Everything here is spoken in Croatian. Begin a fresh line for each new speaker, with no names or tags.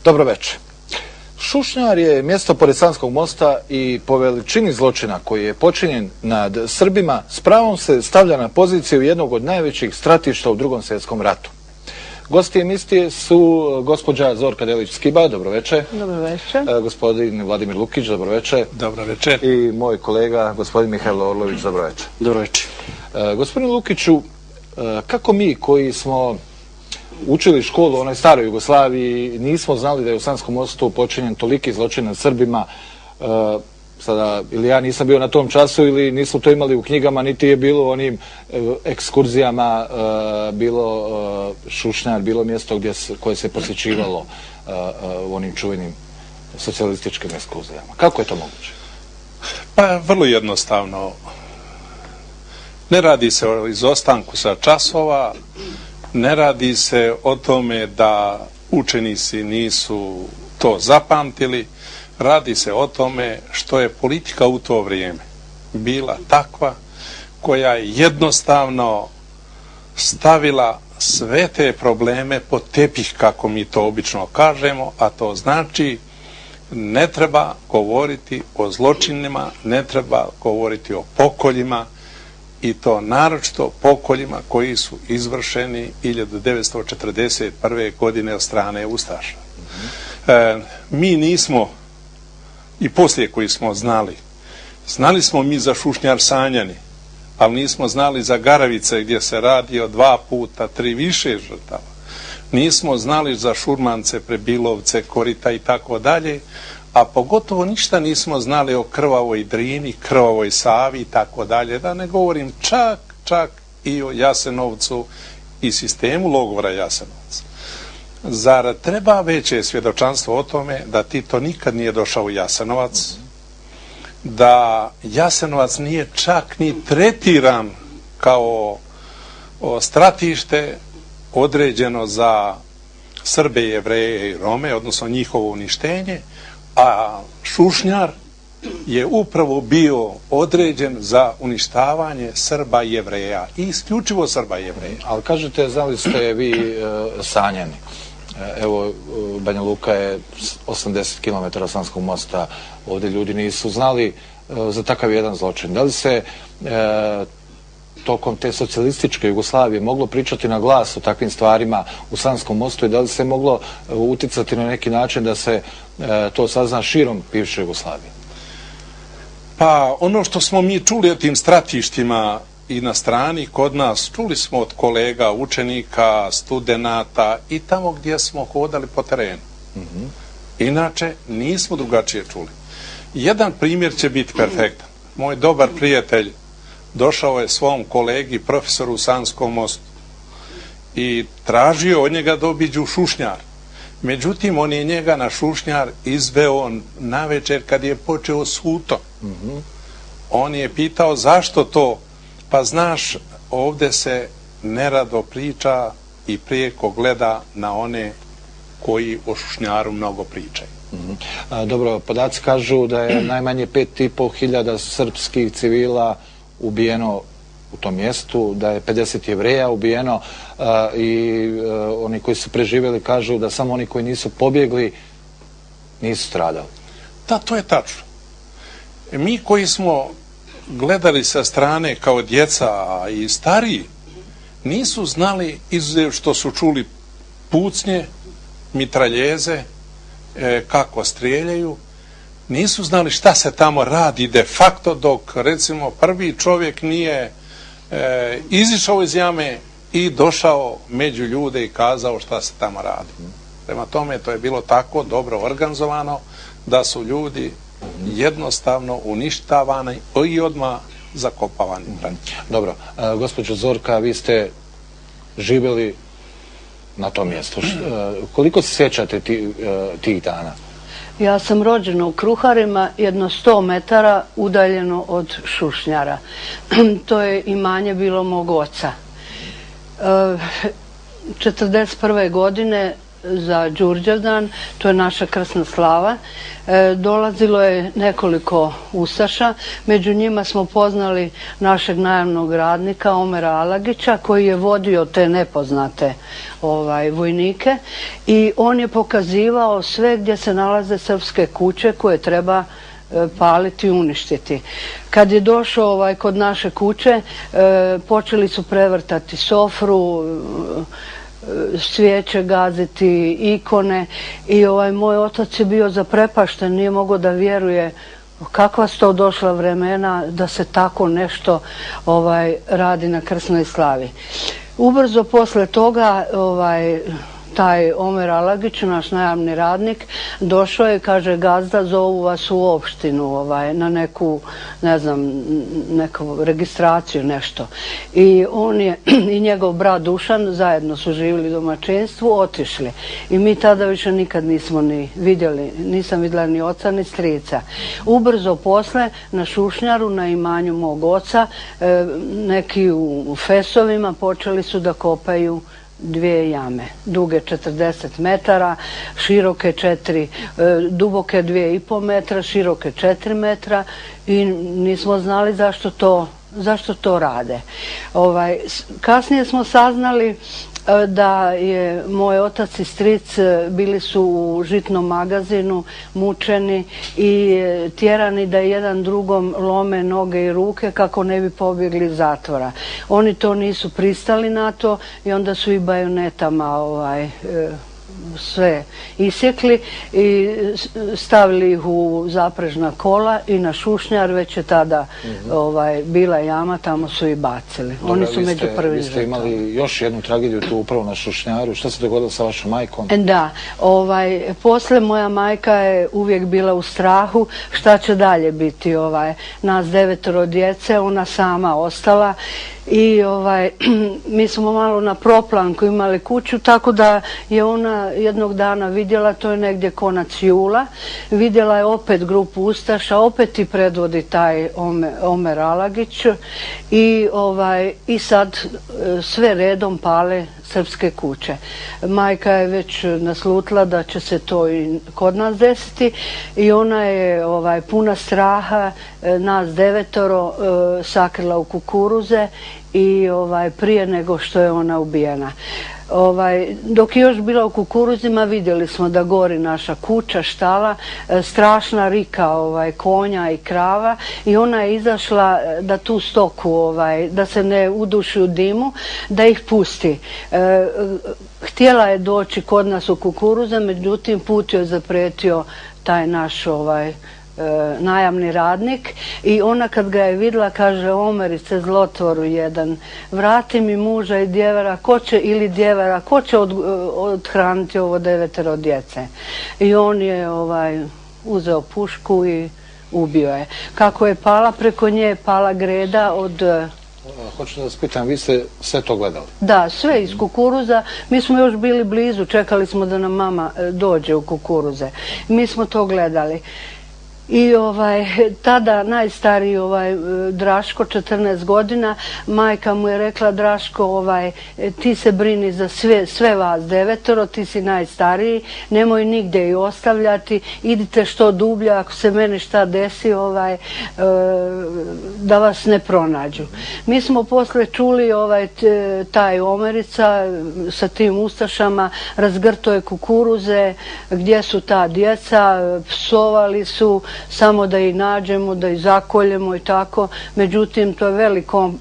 Dobro večer. Šušnjar je mjesto pored Sanskog mosta i po veličini zločina koji je počinjen nad Srbima s pravom se stavlja na poziciju jednog od najvećih stratišta u Drugom svjetskom ratu. Gosti emisije su gospođa Zorka Delić-Skiba, dobro večer.
Dobro večer.
Gospodin Vladimir Lukić, dobro večer.
Dobro večer.
I moj kolega, gospodin Mihajlo Orlović, dobro večer.
Dobro večer.
Gospodin Lukiću, kako mi koji smo učili školu u onoj staroj Jugoslaviji nismo znali da je u Sanskom mostu počinjen toliki zločin nad Srbima, sada ili ja nisam bio na tom času ili nismo to imali u knjigama, niti je bilo u onim ekskurzijama, bilo Šušnjar, bilo mjesto koje se posjećivalo u onim čuvenim socijalističkim ekskurzijama. Kako je to moguće?
Pa vrlo jednostavno. Ne radi se o izostanku sa časova, ne radi se o tome da učenici nisu to zapamtili, radi se o tome što je politika u to vrijeme bila takva koja je jednostavno stavila sve te probleme pod tepih, kako mi to obično kažemo, a to znači ne treba govoriti o zločinima, ne treba govoriti o pokoljima, i to naročito pokoljima koji su izvršeni 1941. godine od strane ustaša. Mi nismo, i poslije koji smo znali smo mi za Šušnjar Sanjani, ali nismo znali za Garavice gdje se radi o 2 puta 3 više žrtava. Nismo znali za Šurmance, Prebilovce, Korita i tako dalje, a pogotovo ništa nismo znali o krvavoj Drini, krvavoj Savi i tako dalje, da ne govorim čak i o Jasenovcu i sistemu logora Jasenovac. Zar treba veće svjedočanstvo o tome da Tito nikad nije došao u Jasenovac, da Jasenovac nije čak ni tretiran kao stratište određeno za Srbe, Jevreje i Rome, odnosno njihovo uništenje, a Šušnjar je upravo bio određen za uništavanje Srba i Jevreja, i isključivo Srba i Jevreja.
Ali kažete, znali ste vi Sanjani. Evo, Banja Luka je 80 km od Sanskog mosta, ovdje ljudi nisu znali za takav jedan zločin. Da li se tokom te socijalističke Jugoslavije moglo pričati na glas o takvim stvarima u Sanskom mostu i da li se moglo uticati na neki način da se to sazna širom bivše Jugoslavije?
Pa ono što smo mi čuli o tim stratištima i na strani kod nas, čuli smo od kolega, učenika, studenata i tamo gdje smo hodali po terenu. Inače, nismo drugačije čuli. Jedan primjer će biti perfektan. Moj dobar prijatelj došao je svom kolegi, profesoru u Sanskom mostu, i tražio od njega da obiđu Šušnjar. Međutim, on je njega na Šušnjar izveo navečer kad je počeo suto. On je pitao zašto to? Pa znaš, ovdje se nerado priča i prijeko gleda na one koji o Šušnjaru mnogo pričaju.
Dobro, podaci kažu da je najmanje 5.500 srpskih civila ubijeno u tom mjestu, da je 50 Jevreja ubijeno i oni koji su preživjeli kažu da samo oni koji nisu pobjegli nisu stradali.
Da, to je tačno. Mi koji smo gledali sa strane kao djeca i stariji, nisu znali, izuzev što su čuli pucnje, mitraljeze, kako strijeljaju, nisu znali šta se tamo radi de facto, dok recimo prvi čovjek nije izišao iz jame i došao među ljude i kazao šta se tamo radi. Prema tome, to je bilo tako dobro organizovano da su ljudi jednostavno uništavani i odmah zakopavani.
Dobro, gospođo Zorka, vi ste živjeli na tom mjestu. Koliko se sjećate tih dana?
Ja sam rođena u Kruharima, jedno 100 metara udaljeno od Šušnjara. To je imanje bilo mog oca. 1941. godine za Đurđevdan, to je naša krsna slava. Dolazilo je nekoliko ustaša, među njima smo poznali našeg najamnog radnika Omera Alagića koji je vodio te nepoznate vojnike i on je pokazivao sve gdje se nalaze srpske kuće koje treba paliti i uništiti. Kad je došao kod naše kuće, počeli su prevrtati sofru, svijeće gaziti, ikone i moj otac je bio zaprepašten, nije mogao da vjeruje kakva su to došla vremena da se tako nešto radi na krsnoj slavi. Ubrzo posle toga taj Omer Alagić, naš najamni radnik, došao je i kaže: gazda, zovu vas u opštinu na neku, ne znam, neku registraciju, nešto. I on je i njegov brat Dušan zajedno su živjeli u domaćinstvu, otišli. I mi tada više nikad nismo ni vidjeli, nisam vidjela ni oca ni strica. Ubrzo posle na Šušnjaru, na imanju mog oca, neki u fesovima počeli su da kopaju dvije jame, duge 40 metara, široke 4, duboke 2,5 metra, široke 4 metra i nismo znali zašto to rade. Kasnije smo saznali da je moj otac i stric bili su u žitnom magazinu, mučeni i tjerani da jedan drugom lome noge i ruke kako ne bi pobjegli iz zatvora. Oni to nisu pristali na to i onda su i bajonetama sve isjekli i stavili ih u zaprežna kola i na Šušnjar, već je tada bila jama, tamo su i bacili. Oni su među prvim.
Vi ste imali još jednu tragediju tu upravo na Šušnjaru. Šta se dogodilo sa vašom majkom?
Da, posle moja majka je uvijek bila u strahu šta će dalje biti. Nas 9 djece, ona sama ostala. I mi smo malo na proplanku imali kuću, tako da je ona jednog dana vidjela, to je negdje konac jula, vidjela je opet grupu ustaša, opet i predvodi taj Omer Alagić i sad sve redom pale srpske kuće. Majka je već naslutila da će se to i kod nas desiti i ona je puna straha nas 9 sakrila u kukuruze i prije nego što je ona ubijena. Dok je još bila u kukuruzima vidjeli smo da gori naša kuća, štala, strašna rika konja i krava i ona je izašla da tu stoku, da se ne uduši u dimu, da ih pusti. Htjela je doći kod nas u kukuruze, međutim put joj zapretio taj naš najamni radnik i ona kad ga je vidjela kaže: Omerice, zlotvoru jedan, vrati mi muža i djevera, ili djevera, ko će odhraniti ovo 9 djece? I on je uzeo pušku i ubio je. Kako je pala, preko nje je pala greda od...
Hoću da vas pitam, vi ste sve to gledali?
Da, sve iz kukuruza. Mi smo još bili blizu, čekali smo da nam mama dođe u kukuruze. Mi smo to gledali. I tada najstariji Draško, 14 godina, majka mu je rekla: Draško, ti se brini za sve vas 9, ti si najstariji, nemoj nigdje i ostavljati, idite što dublje, ako se meni šta desi, da vas ne pronađu. Mi smo posle čuli taj Omerica sa tim ustašama razgrto je kukuruze, gdje su ta djeca, psovali su, samo da ih nađemo, da ih zakoljemo i tako. Međutim, to je veliko